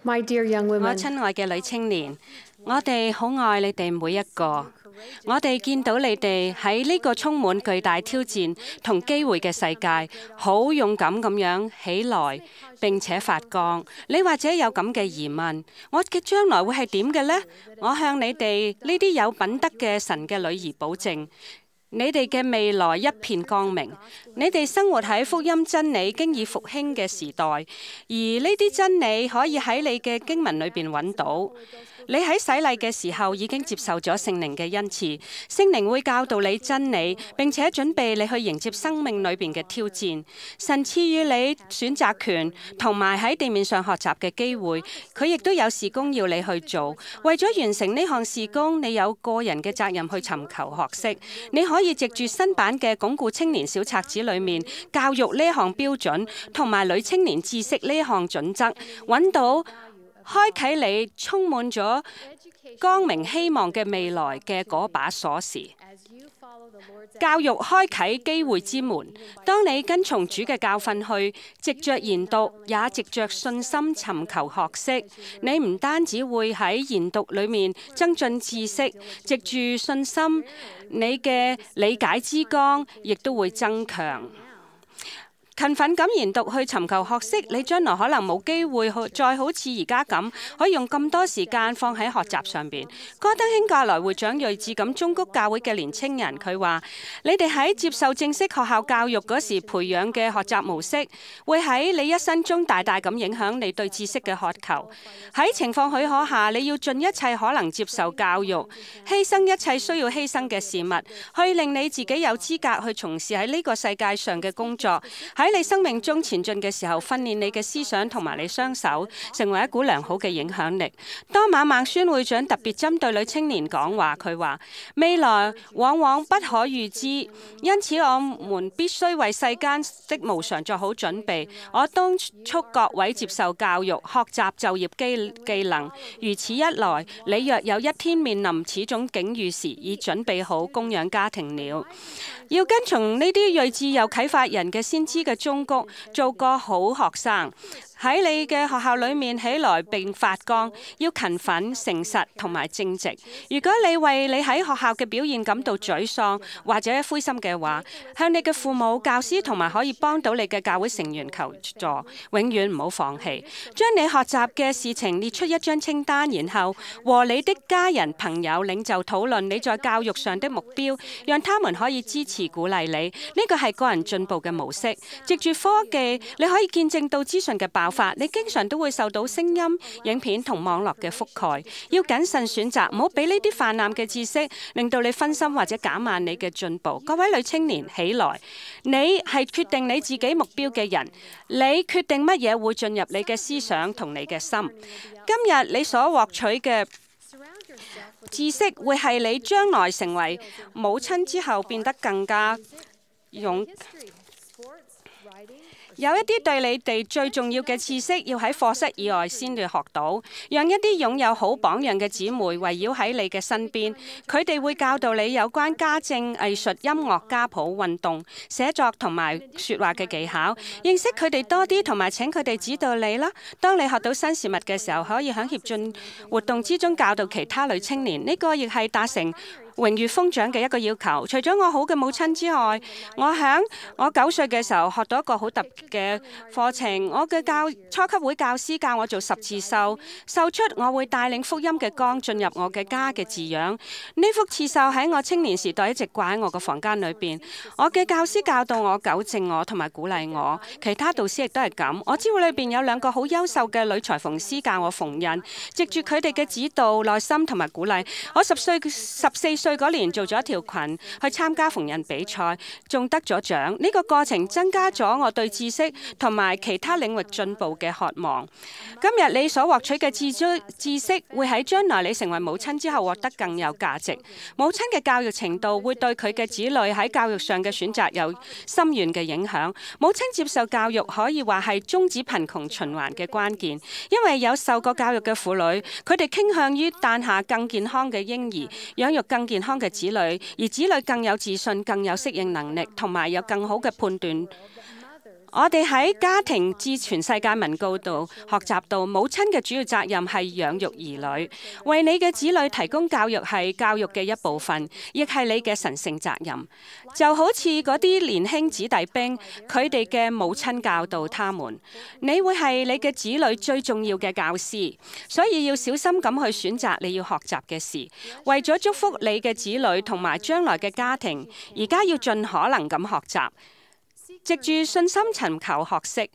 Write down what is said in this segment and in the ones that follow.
My dear young 我 women, 親愛嘅女青年，我哋好愛你哋每一個。我哋見到你哋喺呢個充滿巨大挑戰同機會嘅世界，好勇敢咁樣起來並且發光。你或者有咁嘅疑問：我嘅將來會係點嘅呢？我向你哋呢啲有品德嘅神嘅女兒保證，你哋嘅未來一片光明。你哋生活喺福音真理經已復興嘅時代，而呢啲真理可以喺你嘅經文裏邊揾到。你喺洗禮嘅時候已經接受咗聖靈嘅恩賜，聖靈會教導你真理，並且準備你去迎接生命裏邊嘅挑戰。神賜予你選擇權同埋喺地面上學習嘅機會，佢亦都有事工要你去做。為咗完成呢項事工，你有個人嘅責任去尋求學識。你可以藉住新版嘅鞏固青年小冊子裏面教育呢項標準，同埋女青年知識呢項準則，揾到開啟你充滿咗光明希望嘅未來嘅嗰把鎖匙。教育開啟機會之門。當你跟從主嘅教訓去，藉着研讀，也藉着信心尋求學識，你唔單止會喺研讀裏面增進知識，藉住信心，你嘅理解之光亦都會增強。勤奮咁研讀去尋求學識，你將來可能冇機會再好似而家咁，可以用咁多時間放喺學習上邊。戈登興格萊會長睿智咁忠告教會嘅年青人，佢話：你哋喺接受正式學校教育嗰時培養嘅學習模式，會喺你一生中大大咁影響你對知識嘅渴求。喺情況許可下，你要盡一切可能接受教育，犧牲一切需要犧牲嘅事物，去令你自己有資格去從事喺呢個世界上嘅工作。喺你生命中前進嘅時候，訓練你嘅思想同埋你雙手，成為一股良好嘅影響力。多馬孟孫會長特別針對女青年講話，佢話：未來往往不可預知，因此我們必須為世間的無常做好準備。我敦促各位接受教育，學習就業技能。如此一來，你若有一天面臨此種境遇時，已準備好供養家庭了。要跟從呢啲睿智又啟發人嘅先知嘅忠告，做個好學生，喺你嘅學校裏面起來並發光，要勤奮、誠實同埋正直。如果你為你喺學校嘅表現感到沮喪或者灰心嘅話，向你嘅父母、教師同埋可以幫到你嘅教會成員求助，永遠唔好放棄。將你學習嘅事情列出一張清單，然後和你的家人、朋友、領袖討論你在教育上的目標，讓他們可以支持鼓勵你。呢個係個人進步嘅模式。藉住科技，你可以見證到資訊嘅爆發。你經常都會受到聲音、影片同網絡嘅覆蓋。要謹慎選擇，唔好俾呢啲泛濫嘅知識令到你分心或者減慢你嘅進步。各位女青年，起來！你係決定你自己目標嘅人，你決定乜嘢會進入你嘅思想同你嘅心。今日你所獲取嘅知識，會係你將來成為母親之後變得更加有一啲對你哋最重要嘅知識，要喺課室以外先至學到。讓一啲擁有好榜樣嘅姊妹圍繞喺你嘅身邊，佢哋會教導你有關家政、藝術、音樂、家譜、運動、寫作同埋説話嘅技巧。認識佢哋多啲，同埋請佢哋指導你啦。當你學到新事物嘅時候，可以喺協進活動之中教導其他女青年。呢個亦係達成榮譽封長嘅一個要求。除咗我好嘅母親之外，我喺我9歲嘅時候學到一個好特別嘅課程。我嘅初級會教師教我做十字繡，繡出我會帶領福音嘅光進入我嘅家嘅字樣。呢幅刺繡喺我青年時代一直掛喺我個房間裏邊。我嘅教師教導我、糾正我同埋鼓勵我，其他導師亦都係咁。我知會裏邊有2個好優秀嘅女裁縫師教我縫紉，藉住佢哋嘅指導、耐心同埋鼓勵，我14歲嗰年做咗一條裙去參加縫紉比賽，仲得咗獎。呢個過程增加咗我對知識同埋其他領域進步嘅渴望。今日你所獲取嘅知識，會喺將來你成為母親之後獲得更有價值。母親嘅教育程度會對佢嘅子女喺教育上嘅選擇有深遠嘅影響。母親接受教育可以話係終止貧窮循環嘅關鍵，因為有受過教育嘅婦女，佢哋傾向於誕下更健康嘅嬰兒，養育更健康嘅子女，而子女更有自信、更有適應能力，同埋有更好嘅判斷。我哋喺家庭至全世界文告度學習到，母親嘅主要責任係養育兒女，為你嘅子女提供教育係教育嘅一部分，亦係你嘅神聖責任。就好似嗰啲年輕子弟兵，佢哋嘅母親教導他們，你會係你嘅子女最重要嘅教師，所以要小心咁去選擇你要學習嘅事。為咗祝福你嘅子女同埋將來嘅家庭，而家要盡可能咁學習。藉住信心尋求學識，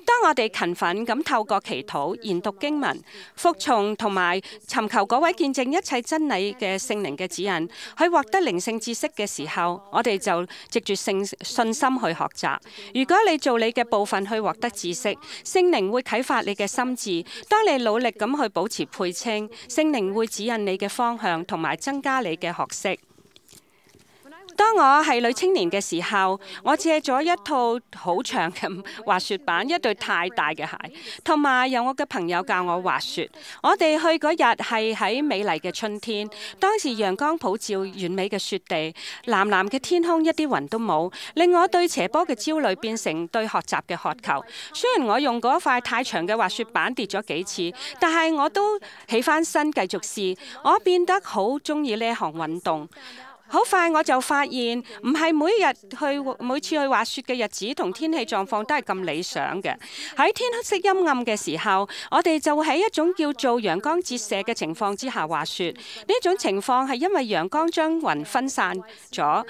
當我哋勤奮咁透過祈禱、研讀經文、服從同埋尋求嗰位見證一切真理嘅聖靈嘅指引，去獲得靈性知識嘅時候，我哋就藉住信心去學習。如果你做你嘅部分去獲得知識，聖靈會啟發你嘅心智。當你努力咁去保持配稱，聖靈會指引你嘅方向同埋增加你嘅學識。當我係女青年嘅時候，我借咗一套好長嘅滑雪板，一對太大嘅鞋，同埋由我嘅朋友教我滑雪。我哋去嗰日係喺美麗嘅春天，當時陽光普照完美嘅雪地，藍藍嘅天空，一啲雲都冇，令我對斜坡嘅焦慮變成對學習嘅渴求。雖然我用嗰塊太長嘅滑雪板跌咗幾次，但係我都起返身繼續試。我變得好鍾意呢一項運動。好快我就發現，唔係每次去滑雪嘅日子同天氣狀況都係咁理想嘅。喺天色陰暗嘅時候，我哋就會喺一種叫做陽光折射嘅情況之下滑雪。呢種情況係因為陽光將雲分散咗，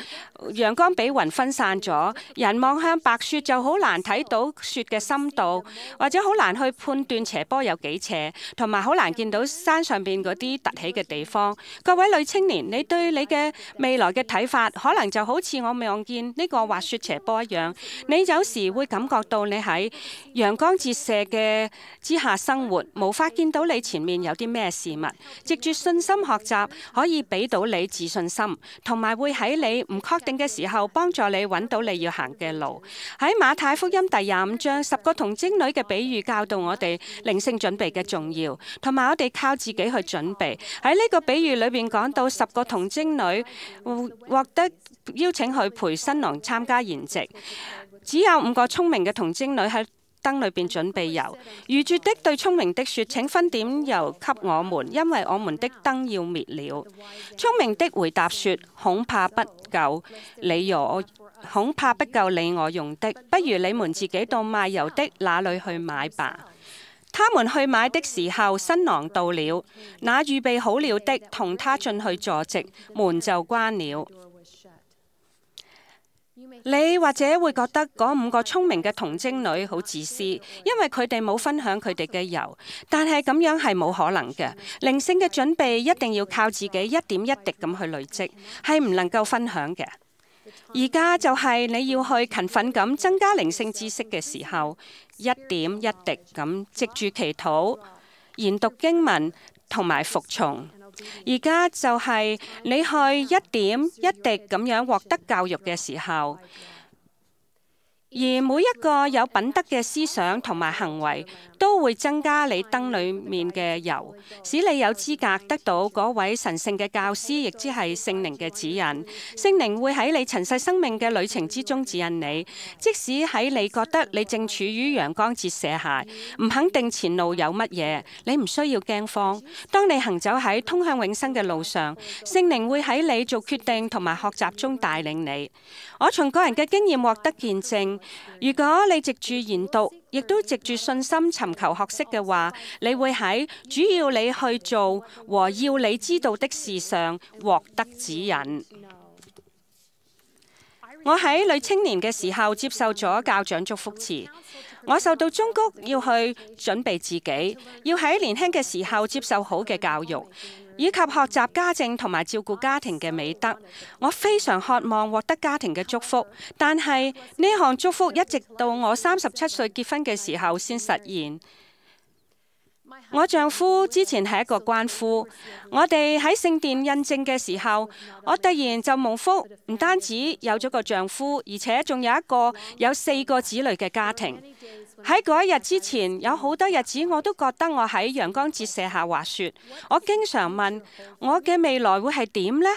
陽光俾雲分散咗，人望向白雪就好難睇到雪嘅深度，或者好難去判斷斜坡有幾斜，同埋好難見到山上邊嗰啲凸起嘅地方。各位女青年，你對你嘅未來嘅睇法，可能就好似我望見呢個滑雪斜坡一樣。你有時會感覺到你喺陽光折射嘅之下生活，無法見到你前面有啲咩事物。藉住信心學習，可以俾到你自信心，同埋會喺你唔確定嘅時候幫助你揾到你要行嘅路。喺馬太福音第25章，10個童貞女嘅比喻教導我哋靈性準備嘅重要，同埋我哋靠自己去準備。喺呢個比喻裏邊講到10個童貞女獲得邀請去陪新郎參加筵席，只有5個聰明嘅童貞女喺燈裏邊準備油。愚拙的對聰明的說：請分點油給我們，因為我們的燈要滅了。聰明的回答說：恐怕不夠你我用的，不如你們自己到賣油的那裏去買吧。他們去買的時候，新郎到了，那預備好了的同他進去坐席，門就關了。你或者會覺得嗰5個聰明嘅童貞女好自私，因為佢哋冇分享佢哋嘅油，但係咁樣係冇可能嘅。靈性嘅準備一定要靠自己一點一滴咁去累積，係唔能夠分享嘅。而家就係你要去勤奮咁增加靈性知識嘅時候，一點一滴咁藉住祈禱、研讀經文同埋服從。而家就係你去一點一滴咁樣獲得教育嘅時候。而每一個有品德嘅思想同埋行為，都會增加你燈裏面嘅油，使你有資格得到嗰位神聖嘅教師，亦即係聖靈嘅指引。聖靈會喺你塵世生命嘅旅程之中指引你，即使喺你覺得你正處於陽光折射下，唔肯定前路有乜嘢，你唔需要驚慌。當你行走喺通向永生嘅路上，聖靈會喺你做決定同埋學習中帶領你。我從個人嘅經驗獲得見證，如果你藉住研讀，亦都藉住信心尋求學識嘅話，你會喺主要你去做和要你知道的事上獲得指引。我喺女青年嘅時候接受咗教長祝福詞，我受到忠告要去準備自己，要喺年輕嘅時候接受好嘅教育，以及學習家政同埋照顧家庭嘅美德。我非常渴望獲得家庭嘅祝福，但係呢項祝福一直到我37歲結婚嘅時候先實現。我丈夫之前係一個鰥夫，我哋喺聖殿印證嘅時候，我突然就蒙福，唔單止有咗個丈夫，而且仲有一個有4個子女嘅家庭。喺嗰一日之前，有好多日子我都覺得我喺陽光折射下滑雪。我經常問我嘅未來會係點呢？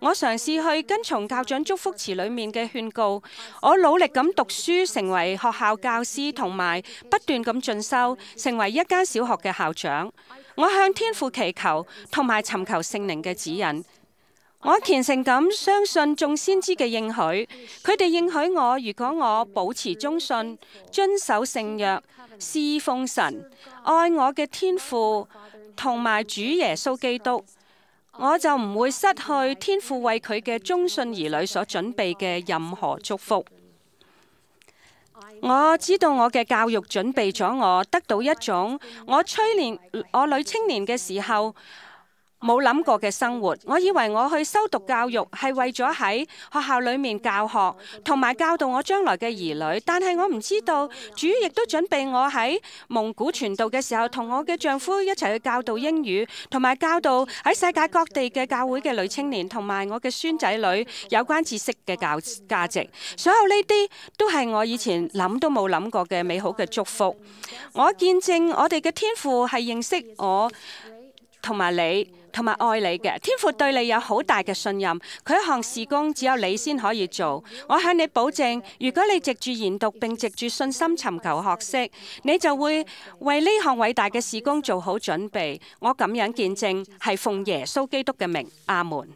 我嘗試去跟從校長祝福詞裡面嘅勸告，我努力咁讀書，成為學校教師，同埋不斷咁進修，成為一間小學嘅校長。我向天父祈求，同埋尋求聖靈嘅指引。我虔誠咁相信眾先知嘅應許，佢哋應許我，如果我保持忠信、遵守聖約、侍奉神、愛我嘅天父同埋主耶穌基督，我就唔會失去天父為佢嘅忠信兒女所準備嘅任何祝福。我知道我嘅教育準備咗我得到一種我女青年嘅時候冇諗過嘅生活。我以為我去修讀教育係為咗喺學校裏面教學同埋教導我將來嘅兒女，但係我唔知道主亦都準備我喺蒙古傳道嘅時候，同我嘅丈夫一齊去教導英語，同埋教導喺世界各地嘅教會嘅女青年同埋我嘅孫仔女有關知識嘅價值。所有呢啲都係我以前諗都冇諗過嘅美好嘅祝福。我見證我哋嘅天父係認識我同埋你，同埋愛你嘅天父對你有好大嘅信任，佢一項事工只有你先可以做。我向你保證，如果你藉住研讀並藉住信心尋求學識，你就會為呢項偉大嘅事工做好準備。我咁樣見證係奉耶穌基督嘅名，阿門。